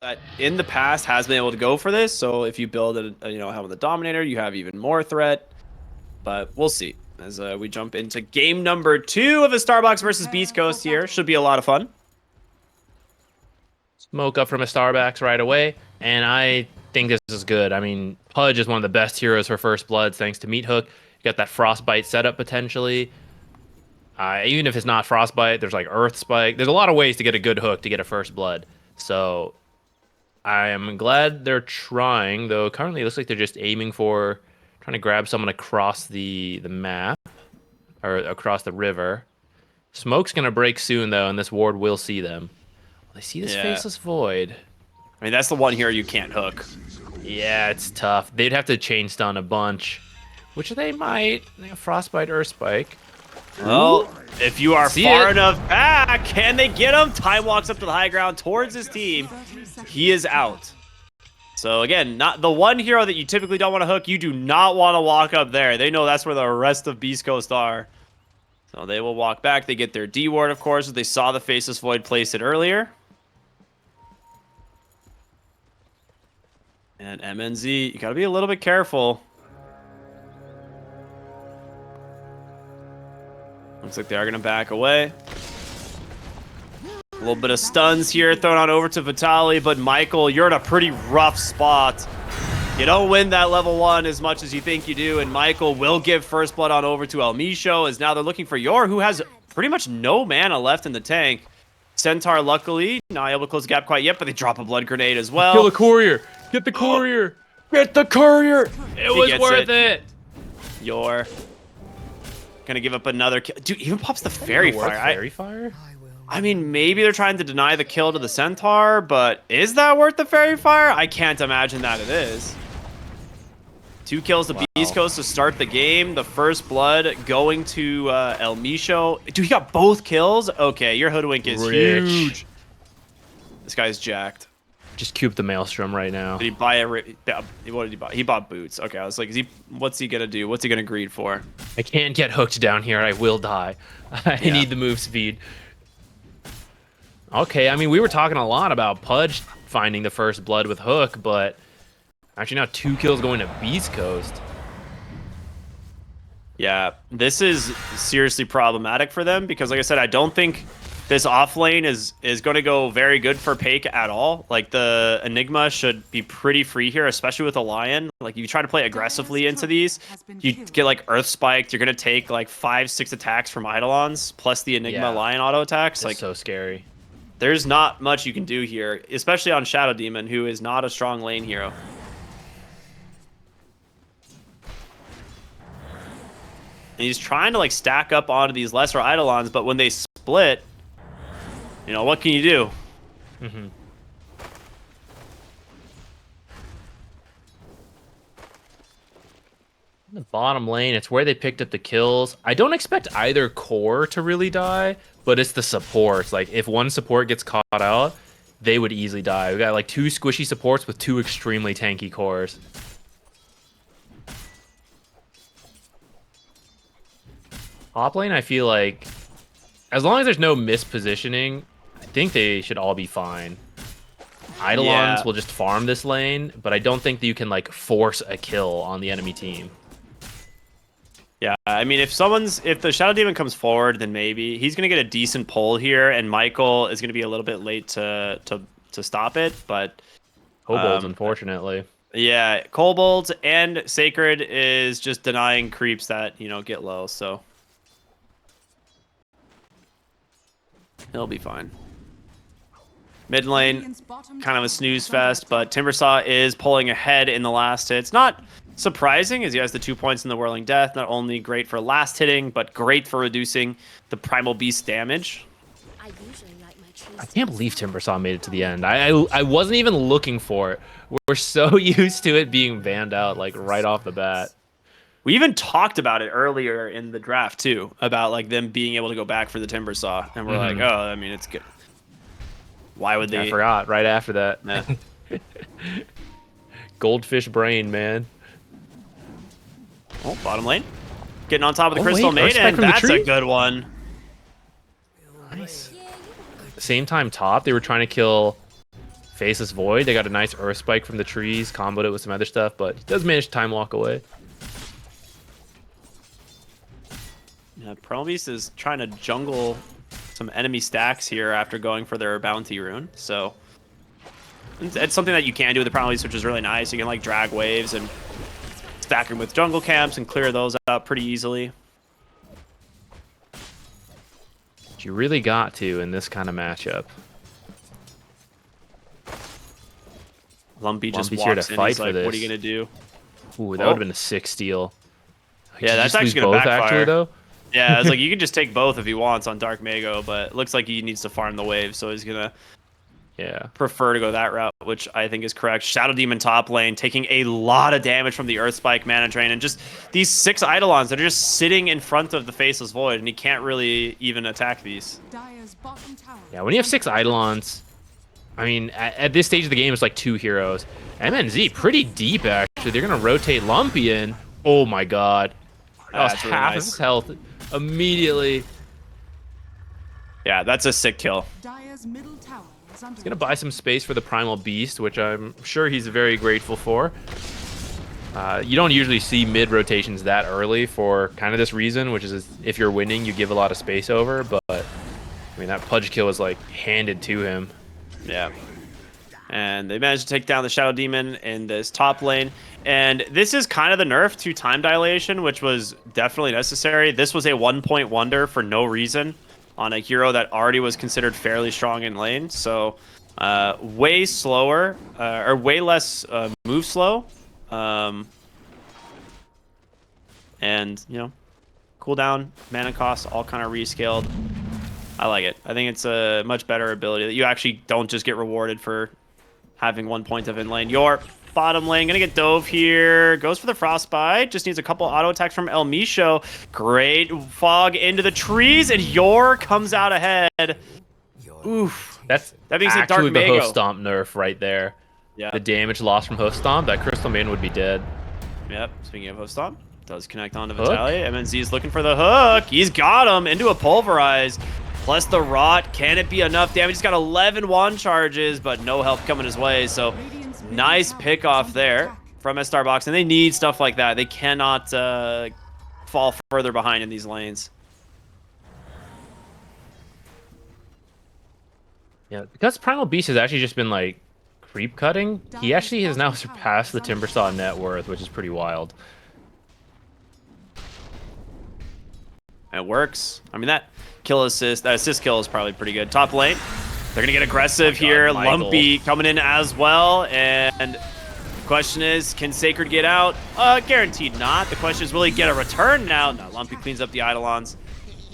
that in the past has been able to go for this. So if you build a have the Dominator, you have even more threat. But we'll see as we jump into game number 2 of a Starbucks versus Beast Coast here. Should be a lot of fun. Smoke up from a Starbucks right away, and I think this is good. I mean, Pudge is one of the best heroes for First Bloods thanks to Meat Hook. You got that Frostbite setup potentially. Even if it's not Frostbite, there's like Earth Spike. There's a lot of ways to get a good hook to get a First Blood. So I am glad they're trying, though currently it looks like they're just aiming for trying to grab someone across the map or across the river. Smoke's gonna break soon though, and this ward will see them. They see this faceless void. I mean, that's the one here you can't hook. Yeah, it's tough. They'd have to chain stun a bunch, which they might. They have Frostbite or Spike. Well, if you are far enough back, can they get him? Time walks up to the high ground towards his team. He is out. So again, not the one hero that you typically don't want to hook. You do not want to walk up there. They know that's where the rest of Beast Coast are. So they will walk back. They get their D ward, of course, if they saw the Faceless Void place it earlier. And MNZ, you got to be a little bit careful. Looks like they are going to back away. A little bit of stuns here thrown on over to Vitaly, but Michael, you're in a pretty rough spot. You don't win that level 1 as much as you think you do, and Michael will give First Blood on over to El Misho, as now they're looking for Yor, who has pretty much no mana left in the tank. Centaur, luckily, not able to close the gap quite yet, but they drop a blood grenade as well. Kill the courier! Get the courier! Get the courier! It was worth it! Yor gonna give up another kill. Dude, even pops the Fairy Fire. Fairy Fire? I mean, maybe they're trying to deny the kill to the Centaur, but is that worth the Fairy Fire? I can't imagine that it is. 2 kills to Beast Coast to start the game. The First Blood going to El Misho. Dude, he got both kills? Okay, your Hoodwink is huge. This guy's jacked. Just cube the Maelstrom right now. Did he buy a... What did he buy? He bought boots. Okay, I was like, what's he going to do? What's he going to greed for? I can't get hooked down here. I will die. I need the move speed. Okay, I mean, we were talking a lot about Pudge finding the First Blood with Hook, but actually now 2 kills going to Beast Coast. Yeah, this is seriously problematic for them because, like I said, I don't think this off lane is going to go very good for Pake at all. Like, the Enigma should be pretty free here, especially with a Lion. Like, you try to play aggressively into these, you get, like, Earth Spiked. You're going to take, like, 5-6 attacks from Eidolons, plus the Enigma Lion auto attacks. Like, so scary. There's not much you can do here, especially on Shadow Demon, who is not a strong lane hero. And he's trying to, like, stack up onto these lesser Eidolons, but when they split, you know, what can you do? The bottom lane, it's where they picked up the kills. I don't expect either core to really die, but it's the supports. Like, if one support gets caught out, they would easily die. We got like 2 squishy supports with 2 extremely tanky cores. Top lane, I feel like, as long as there's no mispositioning, I think they should all be fine. Eidolons will just farm this lane, but I don't think that you can, like, force a kill on the enemy team. Yeah, I mean, if the Shadow Demon comes forward, then maybe he's gonna get a decent pull here, and Michael is gonna be a little bit late to stop it. But Kobolds, unfortunately. Yeah, Kobolds and Sacred is just denying creeps that get low, so he'll be fine. Mid lane, kind of a snooze fest, but Timbersaw is pulling ahead in the last hit. It's not surprising, as he has the 2 points in the Whirling Death. Not only great for last hitting, but great for reducing the Primal Beast damage. I can't believe Timbersaw made it to the end. I wasn't even looking for it. We're so used to it being banned out, like, right off the bat. We even talked about it earlier in the draft, too, about, like, them being able to go back for the Timbersaw. And we're like, oh, I mean, it's good. Why would they? I forgot right after that. Nah. Goldfish brain, man. Oh, bottom lane. Getting on top of the Crystal Maiden. That's a good one. Nice. Same time top, they were trying to kill Faceless Void. They got a nice Earth Spike from the trees, comboed it with some other stuff, but he does manage to time walk away. Yeah, Primal Beast is trying to jungle some enemy stacks here after going for their bounty rune. So it's something that you can do with the Primal Beast, which is really nice. You can like drag waves and stack them with jungle camps and clear those out pretty easily. But you really got to in this kind of matchup. Lumpy just Lumpy's here to walks in. fight He's for like, this. what are you gonna do? Ooh, that would have been a sick steal. Yeah, Did that's you just actually lose gonna both, backfire. actually, though. Yeah, it's like you can just take both if he wants on Dark Mago, but it looks like he needs to farm the wave, so he's gonna prefer to go that route, which I think is correct. Shadow Demon top lane taking a lot of damage from the Earth Spike mana drain, and just these 6 Eidolons that are just sitting in front of the Faceless Void, and he can't really even attack these. Yeah, when you have 6 Eidolons, I mean, at this stage of the game, it's like 2 heroes. MNZ pretty deep, actually. They're gonna rotate Lumpy in. Oh my god, that was That's really half nice. his health immediately. Yeah, that's a sick kill. He's gonna buy some space for the Primal Beast, which I'm sure he's very grateful for. You don't usually see mid rotations that early for kind of this reason, which is if you're winning, you give a lot of space over. But I mean, that Pudge kill was like handed to him. Yeah. And they managed to take down the Shadow Demon in this top lane. And this is kind of the nerf to time dilation, which was definitely necessary. This was a 1-point wonder for no reason on a hero that already was considered fairly strong in lane. So way slower, or way less move slow. And, you know, cooldown, mana cost, all kind of rescaled. I like it. I think it's a much better ability that you actually don't just get rewarded for having 1 point of in lane. Your bottom lane gonna get dove here. Goes for the frostbite. Just needs a couple auto attacks from El Misho. Great fog into the trees, and Yor comes out ahead. Oof. That's that being said, Dark actually the Mago. Hoof Stomp nerf right there. Yeah. The damage lost from Hoof Stomp, that Crystal Maiden would be dead. Yep. Speaking of Hoof Stomp, does connect onto Hook. Vitalia. MNZ is looking for the hook. He's got him into a pulverize. Plus the rot. Can it be enough damage? He's got 11 wand charges, but no help coming his way. So nice pick off there from Starbox, and they need stuff like that. They cannot fall further behind in these lanes. Yeah, because Primal Beast has actually just been like creep cutting, he actually has now surpassed the Timbersaw net worth, which is pretty wild. It works. I mean, that assist kill is probably pretty good. Top lane, they're gonna get aggressive here. Michael. Lumpy coming in as well, and the question is, can Sacred get out? Guaranteed not. The question is, will he get a return now? No, Lumpy cleans up the Eidolons.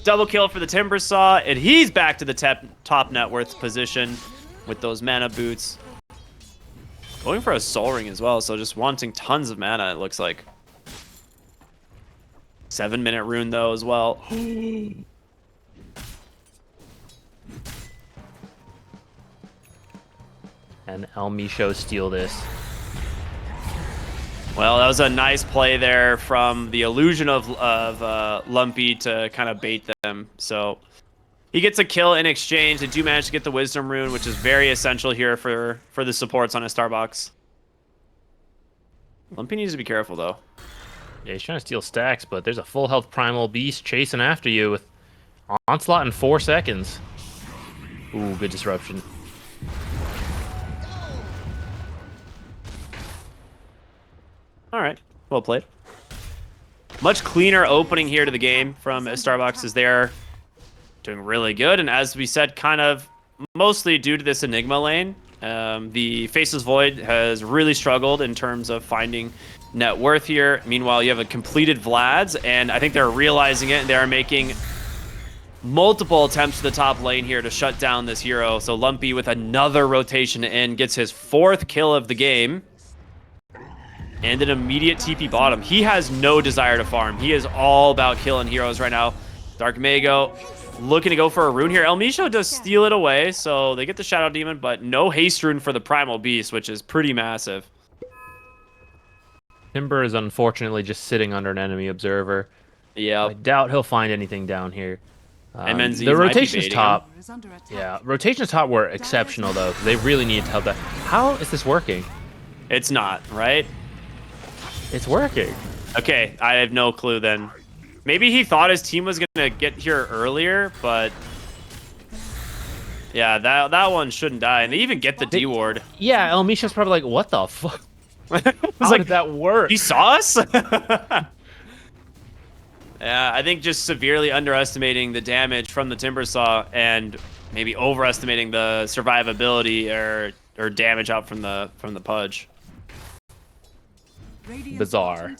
Double kill for the Timbersaw, and he's back to the top net worth position with those mana boots. Going for a Soul Ring as well, so just wanting tons of mana, it looks like. 7-minute rune, though, as well. And El Misho steal this. Well, that was a nice play there from the illusion of Lumpy to kind of bait them. So he gets a kill in exchange. They do manage to get the Wisdom Rune, which is very essential here for the supports on a Starbox. Lumpy needs to be careful, though. Yeah, he's trying to steal stacks, but there's a full health Primal Beast chasing after you with Onslaught in 4 seconds. Ooh, good disruption. All right, well played. Much cleaner opening here to the game from Starbox, as they're doing really good. And as we said, kind of mostly due to this Enigma lane, the Faceless Void has really struggled in terms of finding net worth here. Meanwhile, you have a completed Vlad's, and I think they're realizing it, and they're making multiple attempts to the top lane here to shut down this hero. So Lumpy, with another rotation in, gets his 4th kill of the game. And an immediate TP bottom. He has no desire to farm. He is all about killing heroes right now. Dark Mago looking to go for a rune here. El Misho does steal it away, so they get the Shadow Demon, but no haste rune for the Primal Beast, which is pretty massive. Timber is unfortunately just sitting under an enemy observer. Yeah. I doubt he'll find anything down here. MNZ The might be rotations baiting top, him. yeah, rotations top were exceptional though. They really needed to help that. How is this working? It's not, right? It's working. Okay, I have no clue then. Maybe he thought his team was gonna get here earlier, but yeah, that one shouldn't die. And they even get the D ward. Yeah, El Misha's probably like, what the fuck? How like, did that work? He saw us? Yeah, I think just severely underestimating the damage from the Timbersaw and maybe overestimating the survivability or damage out from the Pudge. Bizarre.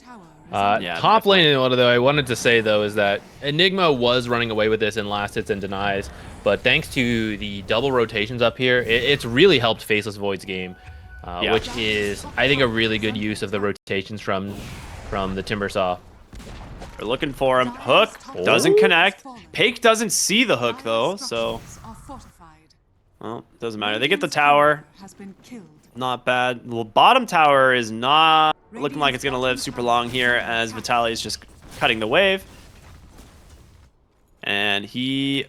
Yeah, Top definitely. lane in order, though, I wanted to say, though, is that Enigma was running away with this in last hits and denies, but thanks to the double rotations up here, it's really helped Faceless Void's game, Yeah. which is, I think, a really good use of the rotations from the Timbersaw. We're looking for him. Hook doesn't connect. Pake doesn't see the hook, though, so... Well, doesn't matter. They get the tower. Not bad. The bottom tower is not looking like it's going to live super long here as Vitaly is just cutting the wave. And he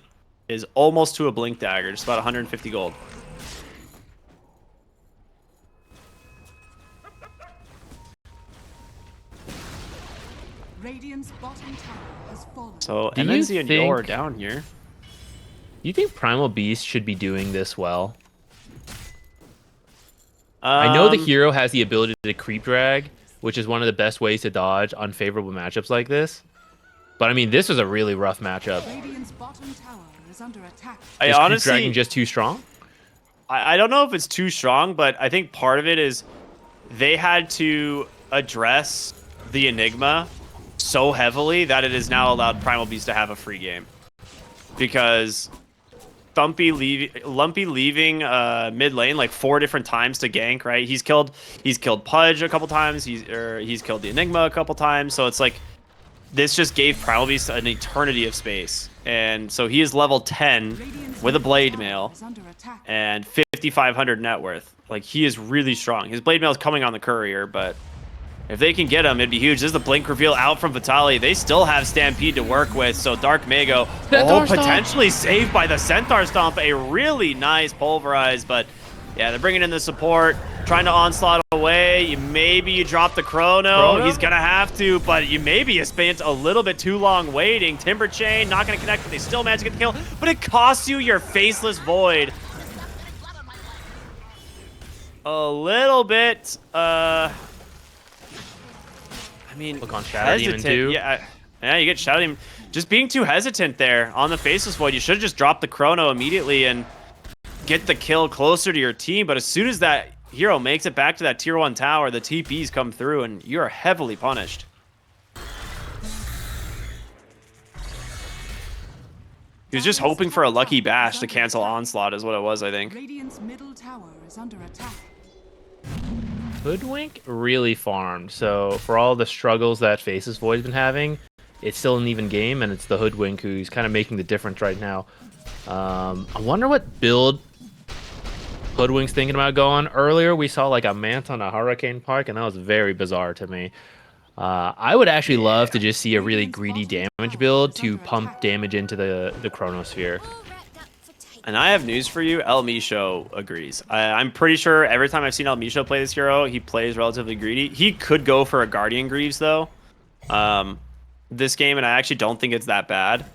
is almost to a Blink Dagger, just about 150 gold. Radiant's bottom tower has fallen. So Do you MNZ and Yor are think- down here. Do you think Primal Beast should be doing this well? I know the hero has the ability to creep drag, which is one of the best ways to dodge unfavorable matchups like this. But I mean, this was a really rough matchup. Radiant's bottom tower is under attack. I Is creep honestly, dragging just too strong? I don't know if it's too strong, but I think part of it is they had to address the Enigma so heavily that it has now allowed Primal Beast to have a free game. Because Lumpy leaving mid lane like 4 different times to gank, right? He's killed Pudge a couple times, he's killed the Enigma a couple times, so it's like this just gave Primal Beast an eternity of space. And so he is level 10 with a blade mail and 5,500 net worth. Like, he is really strong. His blade mail is coming on the courier, but if they can get him, it'd be huge. This is the blink reveal out from Vitaly. They still have Stampede to work with, so Dark Mago, potentially saved by the Centaur Stomp. A really nice pulverize, but yeah, they're bringing in the support, trying to onslaught away. Maybe you drop the chrono. He's gonna have to, but you spent a little bit too long waiting. Timber Chain, not gonna connect, but they still manage to get the kill, but it costs you your Faceless Void. A little bit, I mean, Look on Shadow Demon hesitant. too. Yeah, you get Shadow Demon. Just being too hesitant there on the Faceless Void. You should have just dropped the chrono immediately and get the kill closer to your team. But as soon as that hero makes it back to that tier 1 tower, the TPs come through and you're heavily punished. He was just hoping for a lucky bash to cancel Onslaught is what it was, I think. Radiant's middle tower is under attack. Hoodwink really farmed, so for all the struggles that Faceless Void's been having, it's still an even game, and it's the Hoodwink who's kind of making the difference right now. I wonder what build Hoodwink's thinking about going. Earlier, we saw like a Manta on a Hurricane Park, and that was very bizarre to me. I would actually love to just see a really greedy damage build to pump damage into the Chronosphere. And I have news for you. El Misho agrees. I'm pretty sure every time I've seen El Misho play this hero, he plays relatively greedy. He could go for a Guardian Greaves, though, this game, and I actually don't think it's that bad.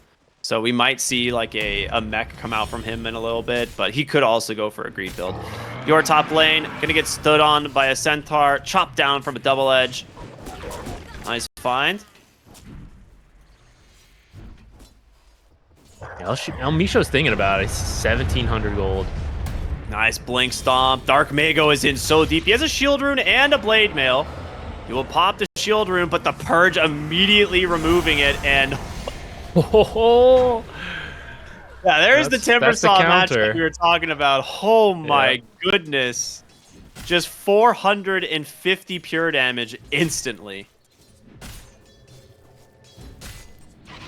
So we might see like a mech come out from him in a little bit, but he could also go for a greed build. Your top lane, gonna get stood on by a Centaur, chopped down from a double edge. Nice find. El Misho's thinking about it. 1,700 gold. Nice blink stomp. Dark Mago is in so deep. He has a shield rune and a blade mail. He will pop the shield rune, but the purge immediately removing it. And Oh, yeah, there's the Timbersaw match counter. that we were talking about. Oh my goodness. Just 450 pure damage instantly.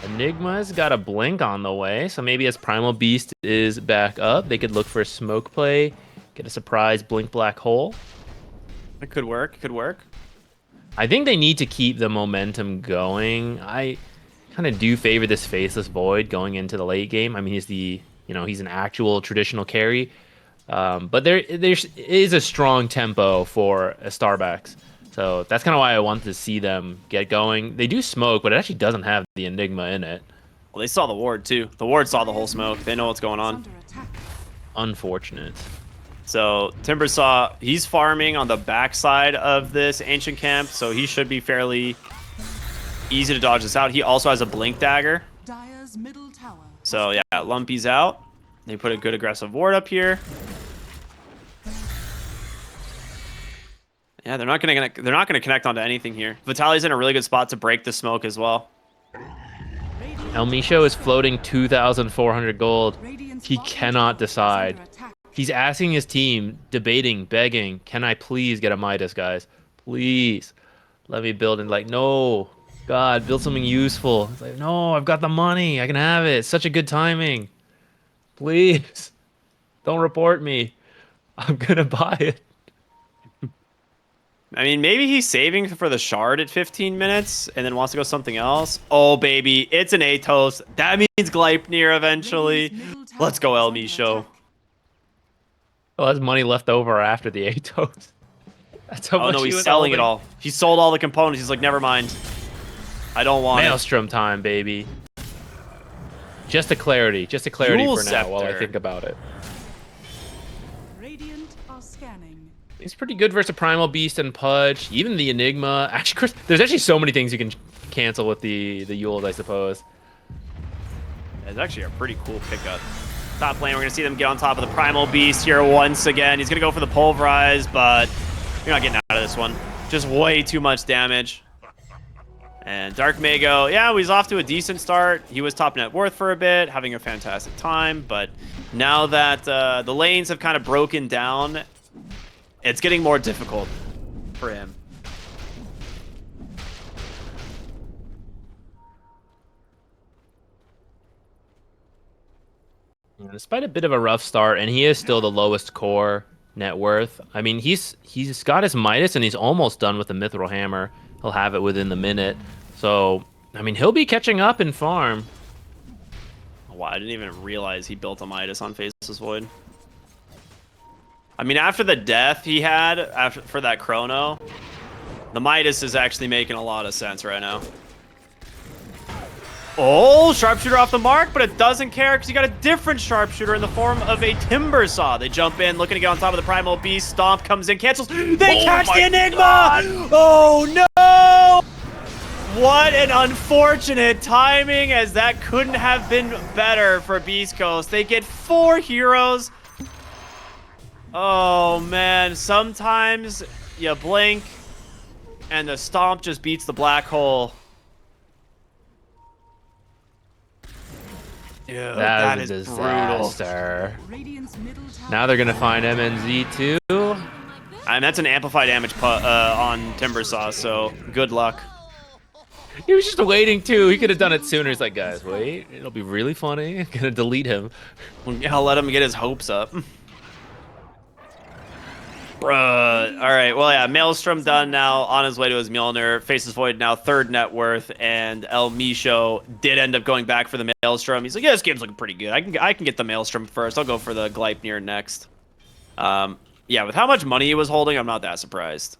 Enigma's got a blink on the way, so maybe as Primal Beast is back up, they could look for a smoke play, get a surprise blink black hole. It could work. Could work. I think they need to keep the momentum going. kind of do favor this Faceless Void going into the late game. I mean, he's he's an actual traditional carry. But there is a strong tempo for a Starbucks. So that's kind of why I wanted to see them get going. They do smoke, but it actually doesn't have the Enigma in it. Well, they saw the ward too. The ward saw the whole smoke. They know what's going on. Under attack. Unfortunate. So Timbersaw, he's farming on the backside of this ancient camp, so he should be fairly easy to dodge this out. He also has a blink dagger. Dire's middle tower. So yeah, Lumpy's out. They put a good aggressive ward up here. Yeah, they're not gonna connect onto anything here. Vitali's in a really good spot to break the smoke as well. El Misho is floating 2,400 gold. Radiant's He bottom cannot tower is decide. under attack. He's asking his team, debating, begging, can I please get a Midas, guys? Please. Let me build it. Like, no. God, build something useful. It's like, no, I've got the money. I can have it. It's such a good timing. Please. Don't report me. I'm going to buy it. I mean, maybe he's saving for the shard at 15 minutes and then wants to go something else. Oh, baby. It's an Atos. That means Gleipnir eventually. Radiant's middle tower Let's go, is El under Misho. attack. Oh, has money left over after the Atos. That's how Oh, much no, he he's was selling it holding. all. He sold all the components. He's like, never mind. I don't want it. Maelstrom time, baby. Just a clarity Jewel for now while I Scepter. think about it. Radiant are scanning. He's pretty good versus Primal Beast and Pudge. Even the Enigma. Actually, Chris, there's actually so many things you can cancel with the Yules, I suppose. It's actually a pretty cool pickup. Top lane, we're going to see them get on top of the Primal Beast here once again. He's going to go for the Pulverize, but you're not getting out of this one. Just way too much damage. And Dark Mago, yeah, he's off to a decent start. He was top net worth for a bit, having a fantastic time. But now that the lanes have kind of broken down, it's getting more difficult for him. Despite a bit of a rough start, and he is still the lowest core net worth. I mean, he's got his Midas, and he's almost done with the Mithril Hammer. He'll have it within the minute. So, I mean, he'll be catching up in farm. Wow, I didn't even realize he built a Midas on Faceless Void. I mean, after the death he had for that Chrono, the Midas is actually making a lot of sense right now. Oh, Sharpshooter off the mark, but it doesn't care because you got a different Sharpshooter in the form of a Timbersaw. They jump in, looking to get on top of the Primal Beast. Stomp comes in, cancels. They catch the Enigma! God. Oh, no! What an unfortunate timing, as that couldn't have been better for Beast Coast. They get 4 heroes. Oh, man. Sometimes you blink, and the Stomp just beats the black hole. Dude, that is a brutal. disaster. Radiant's middle tower. Now they're gonna find MNZ too. And that's an amplified damage on Timbersaw, so good luck. He was just waiting too. He could have done it sooner. He's like, guys, wait, it'll be really funny. I'm gonna delete him. I'll let him get his hopes up. Bruh. All right, well, yeah, Maelstrom done now, on his way to his Mjolnir. Faceless Void now 3rd net worth, and El Misho did end up going back for the Maelstrom. He's like, yeah, this game's looking pretty good. I can get the Maelstrom first. I'll go for the Gleipnir next. Yeah, with how much money he was holding, I'm not that surprised.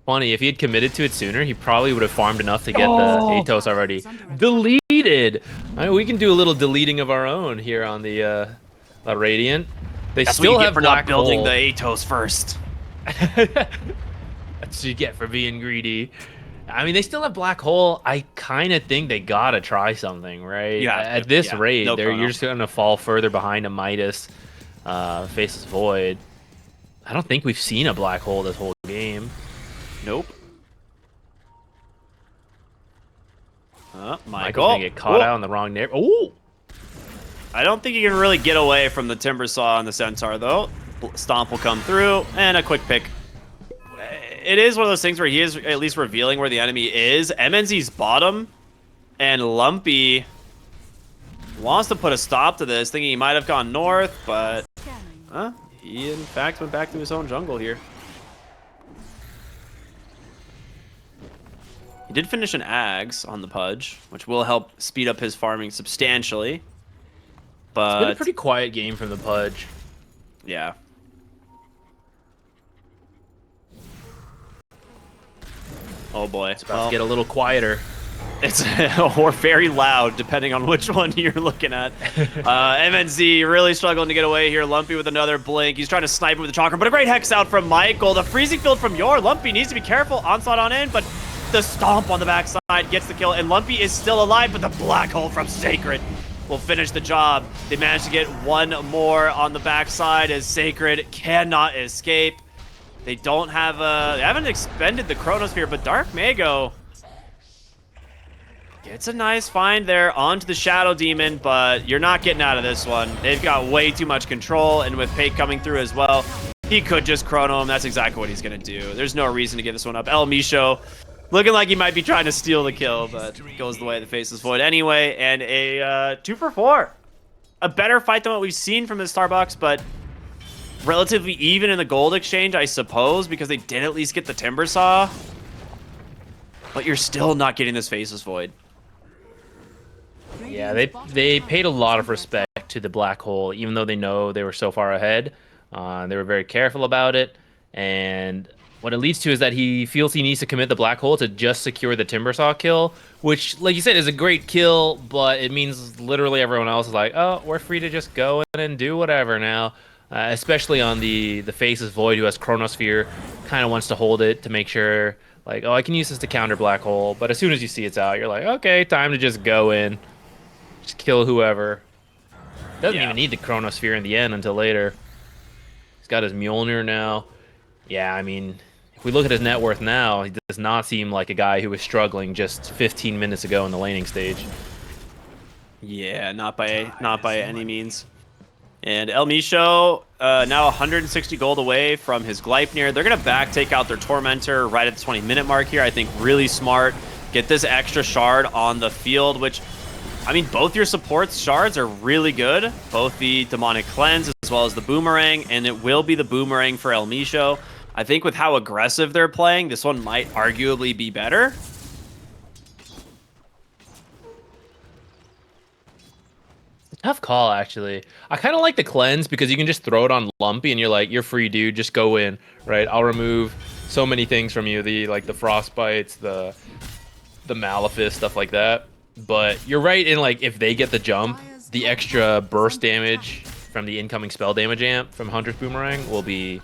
Funny, if he had committed to it sooner, he probably would have farmed enough to get the Atos already deleted. I mean, we can do a little deleting of our own here on the Radiant. They That's still what you have get for black not building hole. the Atos first. That's what you get for being greedy. I mean, they still have black hole. I kind of think they gotta try something, right? Yeah, At this yeah, rate, no you're chrono. just gonna fall further behind a Midas, Faceless Void. I don't think we've seen a black hole this whole game. Nope. Michael's Michael. gonna get caught out in the wrong neighbor. Oh! I don't think you can really get away from the Timbersaw and the Centaur, though. Stomp will come through, and a quick pick. It is one of those things where he is at least revealing where the enemy is. MNZ's bottom, and Lumpy wants to put a stop to this, thinking he might have gone north, but Scanning. he in fact went back to his own jungle here. He did finish an Ags on the Pudge, which will help speed up his farming substantially. But It's been a pretty quiet game from the Pudge. yeah. Oh boy. It's about to get a little quieter. It's or very loud, depending on which one you're looking at. MNZ really struggling to get away here. Lumpy with another blink. He's trying to snipe him with the chakra, but a great hex out from Michael. The freezing field from Yor. Lumpy needs to be careful. Onslaught on in, but the stomp on the backside gets the kill, and Lumpy is still alive, but the black hole from Sacred will finish the job. They managed to get one more on the backside as Sacred cannot escape. They don't have they haven't expended the Chronosphere, but Dark Mago gets a nice find there onto the Shadow Demon, but you're not getting out of this one. They've got way too much control, and with Pate coming through as well, he could just Chrono him. That's exactly what he's going to do. There's no reason to give this one up. El Misho looking like he might be trying to steal the kill, but goes the way of the Faceless Void anyway, and a 2 for 4. A better fight than what we've seen from the Starbucks, but relatively even in the gold exchange, I suppose, because they did at least get the Timber Saw. But you're still not getting this Faceless Void. Yeah, they paid a lot of respect to the black hole, even though they know they were so far ahead. They were very careful about it, and what it leads to is that he feels he needs to commit the black hole to just secure the Timber Saw kill, which, like you said, is a great kill, but it means literally everyone else is like, oh, we're free to just go in and do whatever now. Especially on the Faceless Void, who has Chronosphere, kind of wants to hold it to make sure, like, oh, I can use this to counter black hole, but as soon as you see it's out, you're like, okay, time to just go in. Just kill whoever. Doesn't even need the Chronosphere in the end until later. He's got his Mjolnir now. Yeah, I mean, if we look at his net worth now, he does not seem like a guy who was struggling just 15 minutes ago in the laning stage. Yeah, not by any means. And El Misho, now 160 gold away from his Gleipnir. They're going to back take out their Tormentor right at the 20-minute mark here. I think really smart. Get this extra shard on the field, which, I mean, both your supports shards are really good. Both the Demonic Cleanse as well as the Boomerang, and it will be the Boomerang for El Misho. I think with how aggressive they're playing, this one might arguably be better. Tough call, actually. I kind of like the Cleanse because you can just throw it on Lumpy and you're like, you're free, dude. Just go in, right? I'll remove so many things from you. The Frostbites, the Malefice, stuff like that. But you're right in, like, if they get the jump, the extra burst damage from the incoming spell damage amp from Hunter's Boomerang will be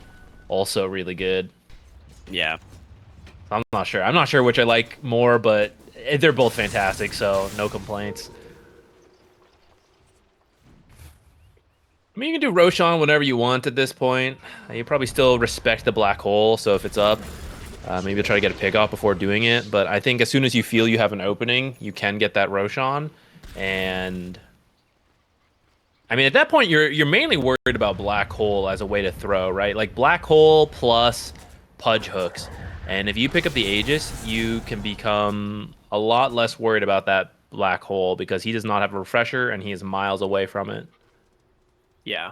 also really good. Yeah. I'm not sure. I'm not sure which I like more, but they're both fantastic, so no complaints. I mean, you can do Roshan whenever you want at this point. You probably still respect the black hole, so if it's up, maybe you'll try to get a pick off before doing it. But I think as soon as you feel you have an opening, you can get that Roshan. And I mean, at that point, you're mainly worried about black hole as a way to throw, right? Like black hole plus Pudge hooks. And if you pick up the Aegis, you can become a lot less worried about that black hole because he does not have a refresher and he is miles away from it. Yeah.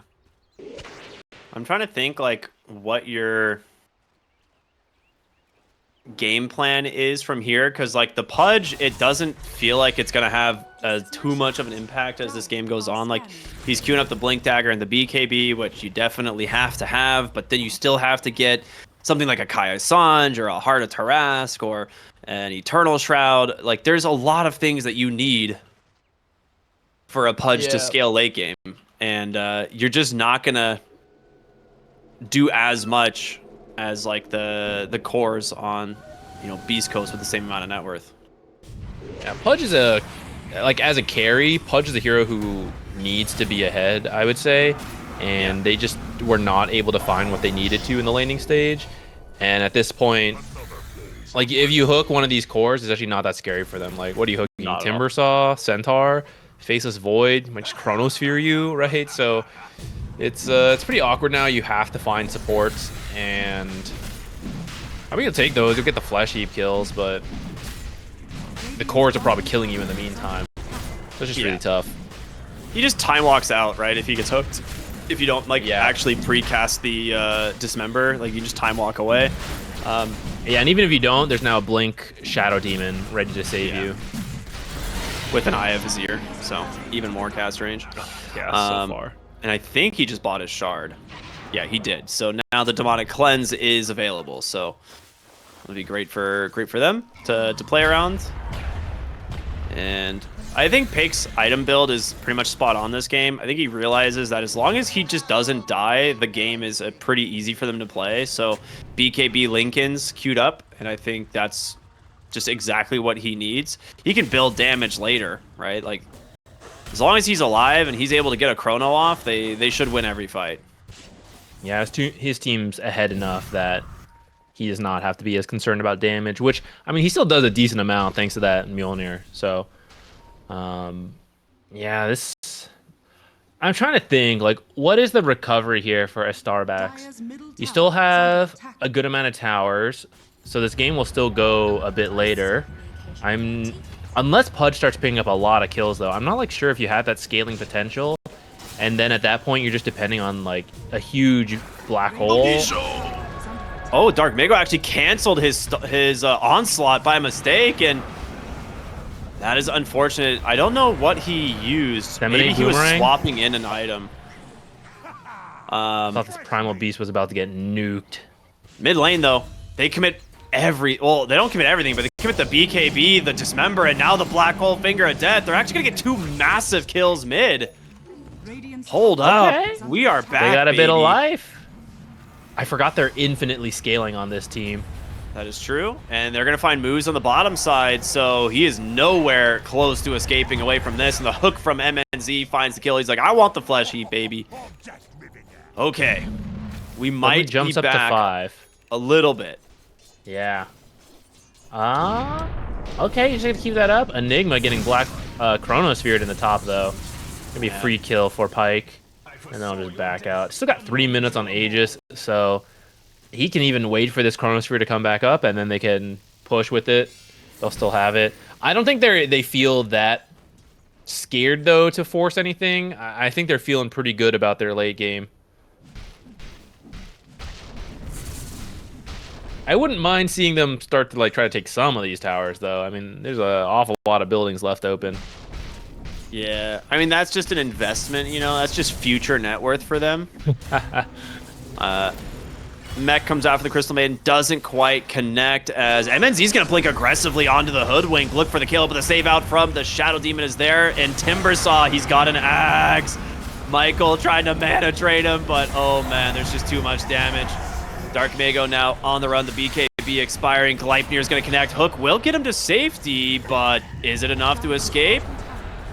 I'm trying to think, like, what your game plan is from here, because, like, the Pudge, it doesn't feel like it's going to have too much of an impact as this game goes on. Like, he's queuing up the Blink Dagger and the BKB, which you definitely have to have, but then you still have to get something like a Kaya Sanj or a Heart of Tarask or an Eternal Shroud. Like, there's a lot of things that you need for a Pudge to scale late game. And you're just not gonna do as much as like the cores on, you know, Beast Coast with the same amount of net worth. Yeah, Pudge is as a carry, Pudge is a hero who needs to be ahead, I would say, and they just were not able to find what they needed to in the laning stage. And at this point, like, if you hook one of these cores, it's actually not that scary for them. Like, what are you hooking? Timber Saw, Centaur, Faceless Void, might just Chronosphere you, right? So it's pretty awkward now. You have to find supports, and I mean, you'll take those. You'll get the Flesh Heap kills, but the cores are probably killing you in the meantime. So it's just really tough. He just time walks out, right? If he gets hooked, if you don't like actually precast the Dismember, like you just time walk away. Yeah, and even if you don't, there's now a Blink Shadow Demon ready to save you. With an Eye of his ear, so even more cast range. Yeah, so far. And I think he just bought his shard. Yeah, he did. So now the Demonic Cleanse is available. So it'll be great for them to play around. And I think Pake's item build is pretty much spot on this game. I think he realizes that as long as he just doesn't die, the game is pretty easy for them to play. So BKB Lincoln's queued up, and I think that's just exactly what he needs. He can build damage later, right? Like, as long as he's alive and he's able to get a chrono off, they should win every fight. Yeah, his team's ahead enough that he does not have to be as concerned about damage, which, I mean, he still does a decent amount thanks to that Mjolnir. So, yeah, I'm trying to think, like, what is the recovery here for a Starbucks? You still have a good amount of towers, so this game will still go a bit later. Unless Pudge starts picking up a lot of kills, though, I'm not, like, sure if you have that scaling potential. And then at that point, you're just depending on, like, a huge black hole. Oh, Dark Mago actually canceled his onslaught by mistake, and that is unfortunate. I don't know what he used. Maybe he was swapping in an item. I thought this Primal Beast was about to get nuked. Mid lane, though, they commit well, they don't commit everything, but they commit the BKB, the Dismember, and now the Black Hole Finger of Death. They're actually going to get 2 massive kills mid. Hold up. We are back, They got a baby. bit of life. I forgot they're infinitely scaling on this team. That is true. And they're going to find moves on the bottom side, so he is nowhere close to escaping away from this. And the hook from MNZ finds the kill. He's like, I want the flesh heap, baby. Okay. We might jumps be up back to 5. a little bit. Yeah. Okay, you're just going to keep that up. Enigma getting Black Chronosphere in the top, though. Gonna be a free kill for Pyke. And then I'll just back out. Still got 3 minutes on Aegis, so he can even wait for this Chronosphere to come back up, and then they can push with it. They'll still have it. I don't think they feel that scared, though, to force anything. I think they're feeling pretty good about their late game. I wouldn't mind seeing them start to, like, try to take some of these towers, though. I mean, there's an awful lot of buildings left open. Yeah, I mean, that's just an investment, you know? That's just future net worth for them. Mech comes out for the Crystal Maiden, doesn't quite connect as MNZ's going to blink aggressively onto the Hoodwink, look for the kill, but the save out from the Shadow Demon is there, and Timbersaw, he's got an axe. Michael trying to mana drain him, but oh man, there's just too much damage. Dark Mago now on the run, the BKB expiring, Gleipnir's going to connect. Hook will get him to safety, but is it enough to escape?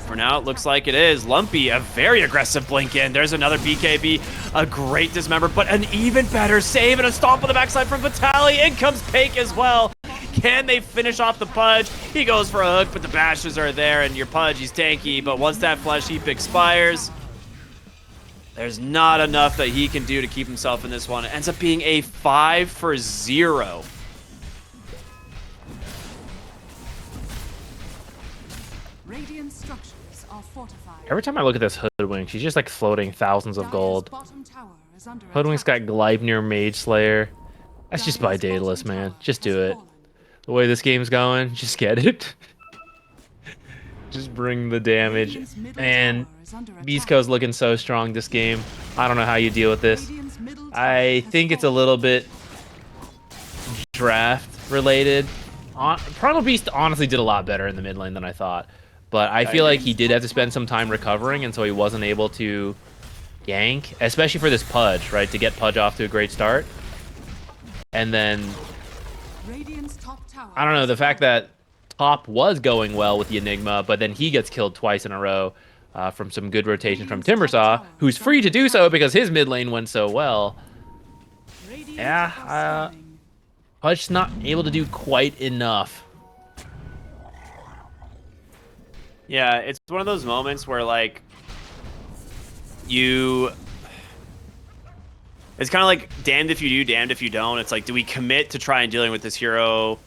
For now, it looks like it is. Lumpy, a very aggressive blink in. There's another BKB, a great dismember, but an even better save and a stomp on the backside from Vitaly. In comes Pake as well. Can they finish off the Pudge? He goes for a hook, but the bashes are there, and your Pudge, he's tanky, but once that flesh heap expires, there's not enough that he can do to keep himself in this one. It ends up being a 5-0. Radiant structures are fortified. Every time I look at this Hoodwink, she's just, like, floating thousands of gold. Hoodwink's got Gleipnir Mage Slayer. That's just by Daedalus, man. Just do it. The way this game's going, just get it. Just bring the damage. And Beastcoast looking so strong this game. I don't know how you deal with this. I think it's a little bit draft related. Primal Beast honestly did a lot better in the mid lane than I thought. But I feel like he did have to spend some time recovering, and so he wasn't able to gank, especially for this Pudge, right? To get Pudge off to a great start. And then, I don't know, the fact that top was going well with the Enigma, but then he gets killed twice in a row from some good rotation from Timbersaw, who's free to do so because his mid lane went so well. Yeah, Pudge's not able to do quite enough. Yeah, it's one of those moments where, like, it's kind of like damned if you do, damned if you don't. It's like, do we commit to try and dealing with this hero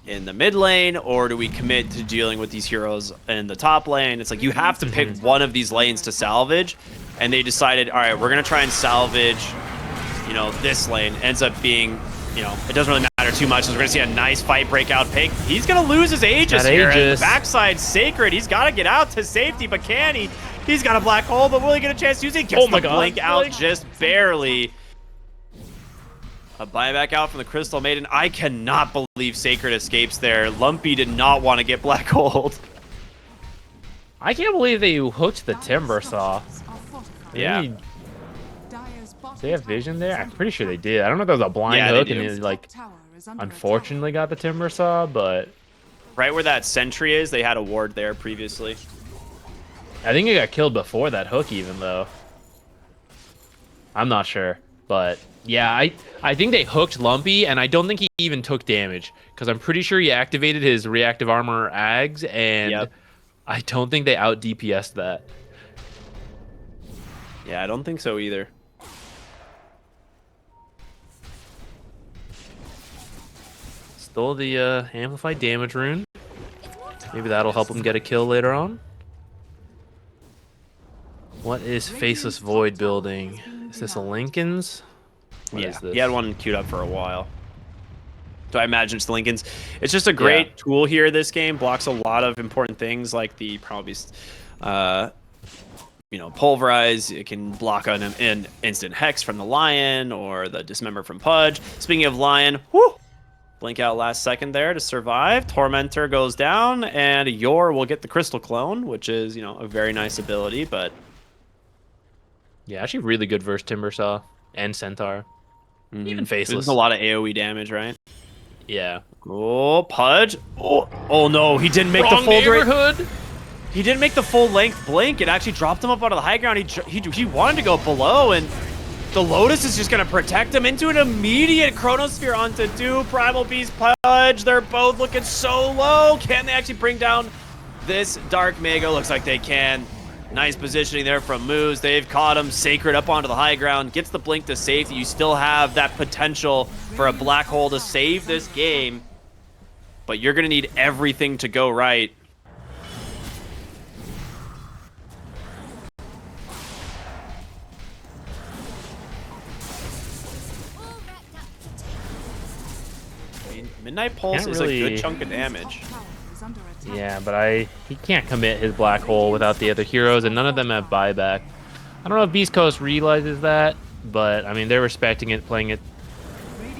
in the mid lane, or do we commit to dealing with these heroes in the top lane? It's like you have to pick one of these lanes to salvage, and they decided, all right, we're going to try and salvage, you know, this lane. Ends up being, you know, it doesn't really matter too much. So we're going to see a nice fight break out. Pig, he's going to lose his Aegis here. And the backside Sacred, he's got to get out to safety, but can he? He's got a black hole, but will he get a chance to use it? Gets the blink out just barely. A buyback out from the Crystal Maiden. I cannot believe Sacred escapes there. Lumpy did not want to get black holed. I can't believe they hooked the Timber Saw. Yeah. Did they have vision there? I'm pretty sure they did. I don't know if that was a blind hook and it, like, unfortunately got the Timber Saw, but... Right where that sentry is, they had a ward there previously. I think it got killed before that hook even, though. I'm not sure, but... Yeah, I think they hooked Lumpy, and I don't think he even took damage, because I'm pretty sure he activated his reactive armor Ags, and I don't think they out DPS'd that. Yeah, I don't think so either. Stole the amplified damage rune. Maybe that'll help him get a kill later on. What is Faceless Void building? Is this a Lincoln's? What is this? He had one queued up for a while. So I imagine it's the Lincoln's. It's just a great tool here this game. Blocks a lot of important things like the probably, you know, Pulverize. It can block an instant Hex from the Lion or the Dismember from Pudge. Speaking of Lion, whoo! Blink out last second there to survive. Tormentor goes down, and Yor will get the Crystal Clone, which is, you know, a very nice ability, but... Yeah, actually really good versus Timbersaw and Centaur. Even Faceless. There's a lot of AoE damage, right? Yeah. Oh, Pudge. Oh no, he didn't make the full neighborhood. He didn't make the full length blink. It actually dropped him up out of the high ground. He wanted to go below, and the Lotus is just going to protect him into an immediate Chronosphere onto 2. Primal Beast, Pudge. They're both looking so low. Can they actually bring down this Dark Mega? Looks like they can. Nice positioning there from Moose. They've caught him. Sacred up onto the high ground. Gets the blink to safety. You still have that potential for a black hole to save this game. But you're going to need everything to go right. I mean, Midnight Pulse is a good chunk of damage. Yeah, but he can't commit his black hole without the other heroes, and none of them have buyback. I don't know if Beast Coast realizes that, but I mean they're respecting it, playing it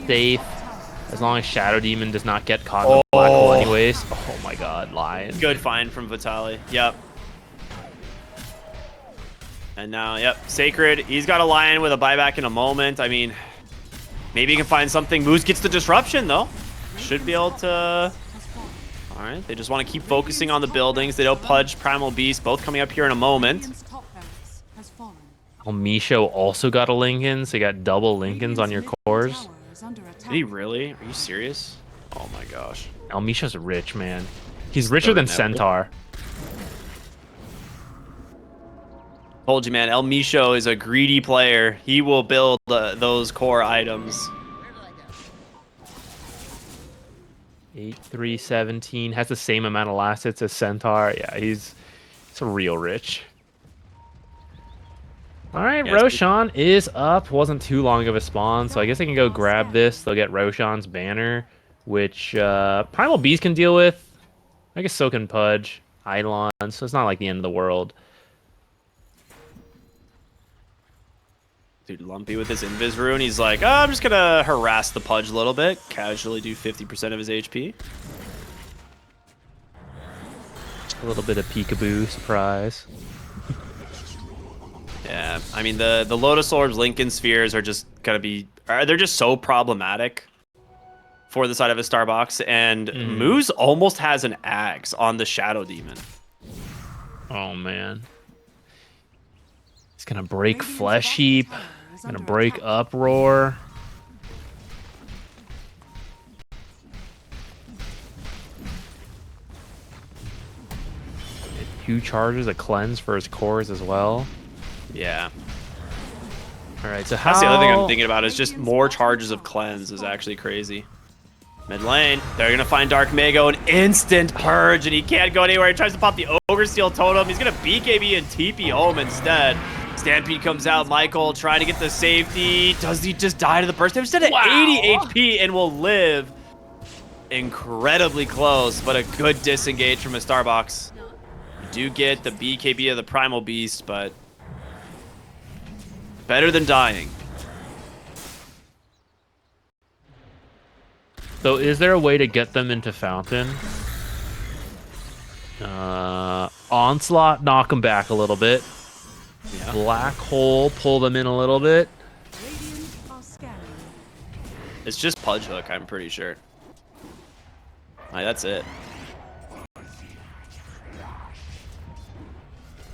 safe. As long as Shadow Demon does not get caught in the black hole anyways. Oh my god, Lion. Good find from Vitali. Yep. And now, yep, Sacred. He's got a Lion with a buyback in a moment. I mean, maybe he can find something. Moose gets the disruption though. Should be able to... All right, they just want to keep focusing on the buildings. They don't Pudge, Primal Beast, both coming up here in a moment. Misho also got a Lincoln, so you got double Lincolns on your cores. Did he really? Are you serious? Oh my gosh. Misho's rich, man. He's richer than Centaur. Told you, man. El Misho is a greedy player. He will build those core items. 8-3-17 has the same amount of last hits as Centaur. Yeah, he's a real rich. All right, yeah, Roshan is up. Wasn't too long of a spawn, so I guess I can go grab this. They'll get Roshan's banner, which Primal Beast can deal with. I guess so can Pudge, Eidolon, so it's not like the end of the world. Dude, Lumpy with his Invis rune, he's like, oh, I'm just gonna harass the Pudge a little bit, casually do 50% of his HP. A little bit of peekaboo surprise. Yeah, I mean the Lotus Orbs, Lincoln Spheres are just gonna be, they're just so problematic for the side of his Starbox, and Moose almost has an axe on the Shadow Demon. Oh man. He's gonna break Flesh Heap. Gonna break Uproar. Get 2 charges of Cleanse for his cores as well. Yeah. All right, so that's the other thing I'm thinking about is just more charges of Cleanse is actually crazy. Mid lane, they're gonna find Dark Mago, an instant purge, and he can't go anywhere. He tries to pop the Ogre Steel Totem. He's gonna BKB and TP home instead. Stampede comes out. Michael trying to get the safety. Does he just die to the burst? Instead of Wow. 80 HP and will live. Incredibly close, but a good disengage from a Starbox. You do get the BKB of the Primal Beast, but better than dying. So is there a way to get them into Fountain? Onslaught, knock them back a little bit. Yeah. Black Hole, pull them in a little bit. Radiant are scanning. It's just Pudge Hook, I'm pretty sure. Like, that's it.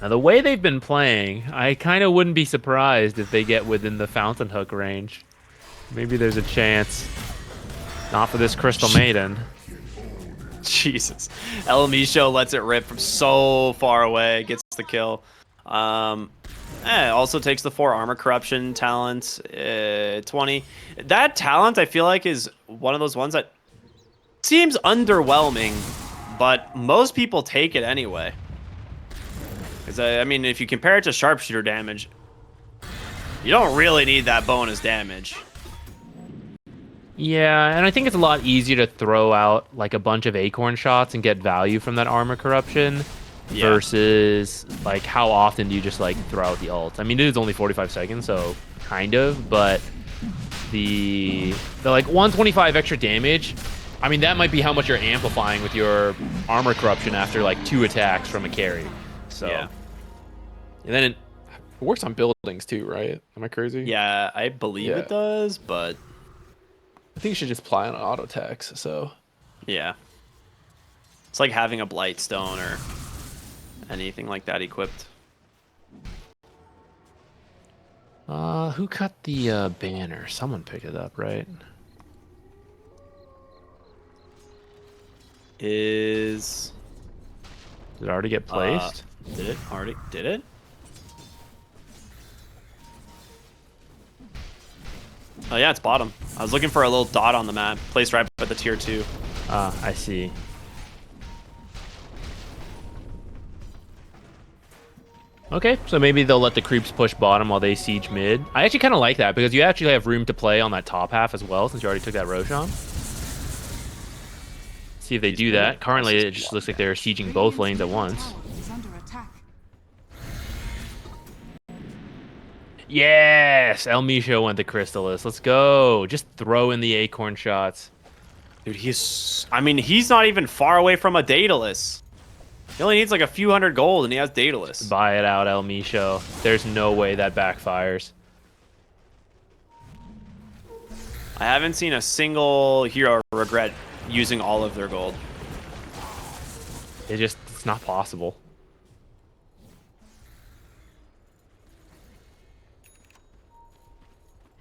Now, the way they've been playing, I kind of wouldn't be surprised if they get within the Fountain Hook range. Maybe there's a chance. Not for this Crystal Maiden. Jesus. El Misho lets it rip from so far away, gets the kill. Also takes the 4 armor corruption talent, 20. That talent, I feel like, is one of those ones that seems underwhelming, but most people take it anyway. Because, I mean, if you compare it to sharpshooter damage, you don't really need that bonus damage. Yeah, and I think it's a lot easier to throw out like a bunch of acorn shots and get value from that armor corruption versus like how often do you just like throw out the ult. I mean, it is only 45 seconds, so kind of, but the like 125 extra damage, I mean, that might be how much you're amplifying with your armor corruption after like 2 attacks from a carry. So Yeah. And then it works on buildings too, right? Am I crazy? Yeah, I believe Yeah. it does, but I think you should just apply on auto attacks. So yeah. It's like having a Blightstone or anything like that equipped. who cut the banner? Someone picked it up, right? Is Did it already get placed? did it already? Did it? Oh yeah, it's bottom. I was looking for a little dot on the map, placed right at the tier 2. I see. Okay, so maybe they'll let the creeps push bottom while they siege mid. I actually kind of like that because you actually have room to play on that top half as well since you already took that Roshan. See if they do that. Currently, it just looks like they're sieging both lanes at once. Tower is under attack. Yes! El Misho went to Crystallis. Let's go. Just throw in the acorn shots. Dude, I mean, he's not even far away from a Daedalus. He only needs like a few hundred gold and he has Daedalus. Buy it out, El Misho. There's no way that backfires. I haven't seen a single hero regret using all of their gold. It's not possible.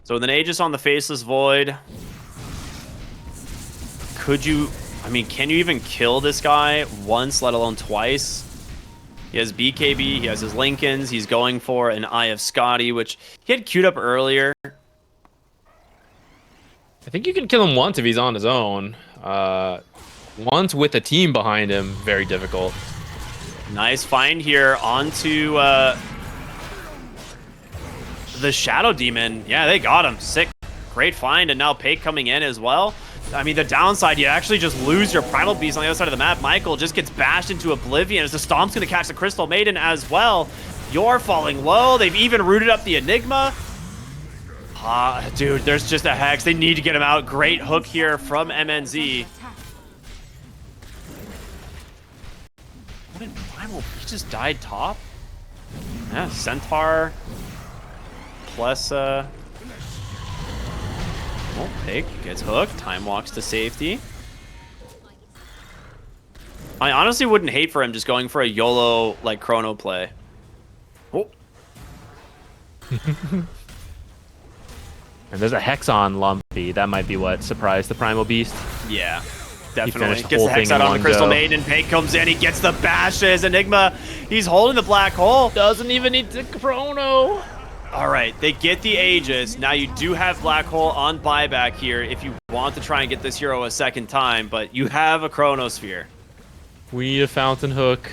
So with an Aegis on the Faceless Void, could you... I mean, can you even kill this guy once, let alone twice? He has BKB, he has his Lincolns, he's going for an Eye of Scotty, which he had queued up earlier. I think you can kill him once if he's on his own. Once with a team behind him, very difficult. Nice find here onto the Shadow Demon. Yeah, they got him. Sick. Great find, and now Pake coming in as well. I mean, the downside, you actually just lose your Primal Beast on the other side of the map. Michael just gets bashed into oblivion as the Stomp's going to catch the Crystal Maiden as well. You're falling low. They've even rooted up the Enigma. Dude, there's just a Hex. They need to get him out. Great hook here from MNZ. What did Primal? He just died top? Yeah, Centaur. Plus, well, Pig gets hooked. Time walks to safety. I honestly wouldn't hate for him just going for a YOLO, like, chrono play. Oh. And there's a Hex on Lumpy. That might be what surprised the Primal Beast. Yeah, finished definitely. the Gets whole the Hex thing out in on the one Crystal go. Maiden. Pig comes in. He gets the bashes. Enigma, he's holding the Black Hole. Doesn't even need to chrono. All right, they get the Aegis. Now you do have Black Hole on buyback here if you want to try and get this hero a second time, but you have a Chronosphere. We need a Fountain Hook.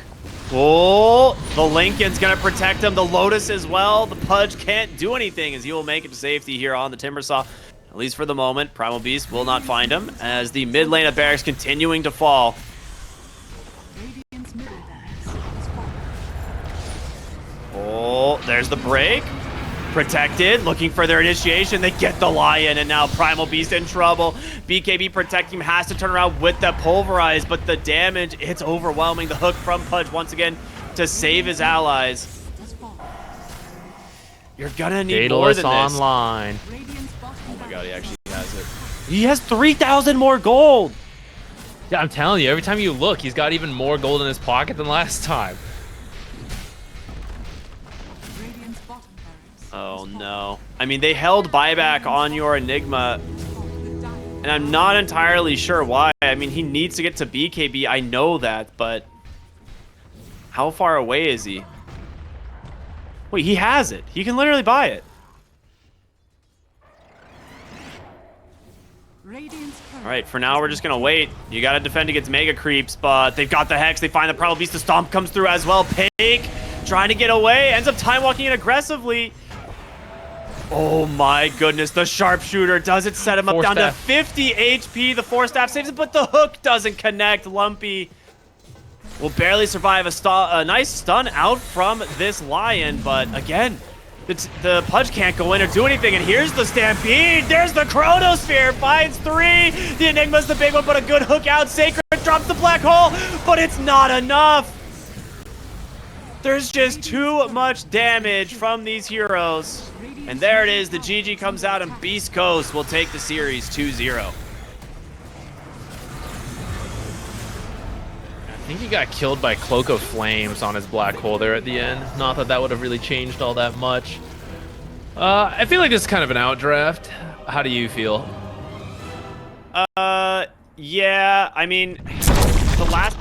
Oh, the Lincoln's gonna protect him. The Lotus as well. The Pudge can't do anything as he will make it to safety here on the Timbersaw. At least for the moment, Primal Beast will not find him as the mid lane of Barracks continuing to fall. Radiant's middle barracks has fallen. Oh, there's the break. Protected, looking for their initiation. They get the Lion, and now Primal Beast in trouble. BKB protecting him, has to turn around with the Pulverize, but the damage, it's overwhelming. The hook from Pudge once again to save his allies. Has fallen. You're gonna need more than this. online. Radiant's bottom Oh my god, he barracks actually has it. He has 3,000 more gold. Yeah, I'm telling you, every time you look, he's got even more gold in his pocket than last time. Radiant's bottom barracks Oh has no. I mean, they held buyback on your Enigma, fallen with dire. and I'm not entirely sure why. I mean, he needs to get to BKB, I know that, but how far away is he? Wait, he has it. He can literally buy it. Radiant's current All right, for now, we're just going to wait. You got to defend against Mega Creeps, but they've got the Hex. They find the Primal Beast. The Stomp comes through as well. Pake trying to get away. Ends up time walking in aggressively. Oh my goodness. The Sharpshooter does it set him up down to 50 HP. The Force Staff saves it, but the hook doesn't connect. Lumpy will barely survive a nice stun out from this Lion, but again, the Pudge can't go in or do anything, and here's the Stampede. There's the Chronosphere, finds 3. The Enigma's the big one, but a good hook out. Sacred drops the Black Hole, but it's not enough. There's just too much damage from these heroes. And there it is, the GG comes out, and Beast Coast will take the series 2-0. I think he got killed by Cloak of Flames on his Black Hole there at the end. Not that that would have really changed all that much. I feel like this is kind of an outdraft. How do you feel? Yeah, I mean, the last pick